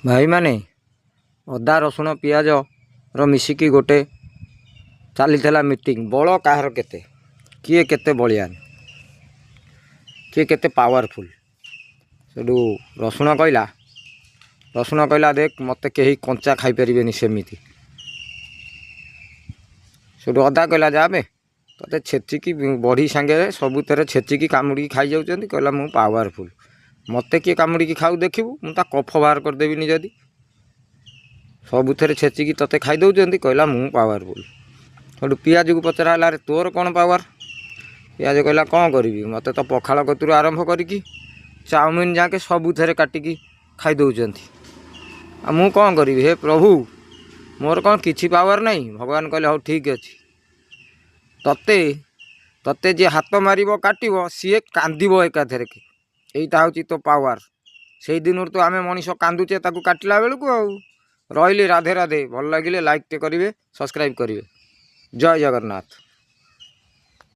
भाई माने अदा रसुण पियाज मिसिकी गोटे चली मीटिंग बल कहार केते किए केते बलियान किए केते पावरफुल सेडू रसुण कहला देख मत कहीं कंचा खाई पारे सेमती सेडू अदा कहला जाबे ते छेचिकी बड़ी सांगे सबुत छेचिकी कामुड़ी खाई जाऊँ कहला मु पावरफुल मत किए कामुड़ी खाऊ देखू मुझे कफ बाहर करदेवी जदि सबुथ छेचिकी तते खाई दौरान कहला मु पावरफुल सेठू पियाज को पचरा रे तोर कौन पावर पियाज कहला कौन करी मत तो पखाड़ कतरू आरंभ करी चाउमिन जाके सबुथ काटिकी खाई दौरान मु कौन करी हे प्रभु मोर कौन किसी पावर नहीं भगवान कहले हाँ ठीक अच्छे तते तते जे हाथ मार काट सी कांदब एकाथर के यहीटा हूँ तो पावर से दिन तो आम मनीष कांदुचे काटला बेलू रही राधे राधे भल लगे लाइक टे करेंगे सब्सक्राइब करेंगे जय जगन्नाथ।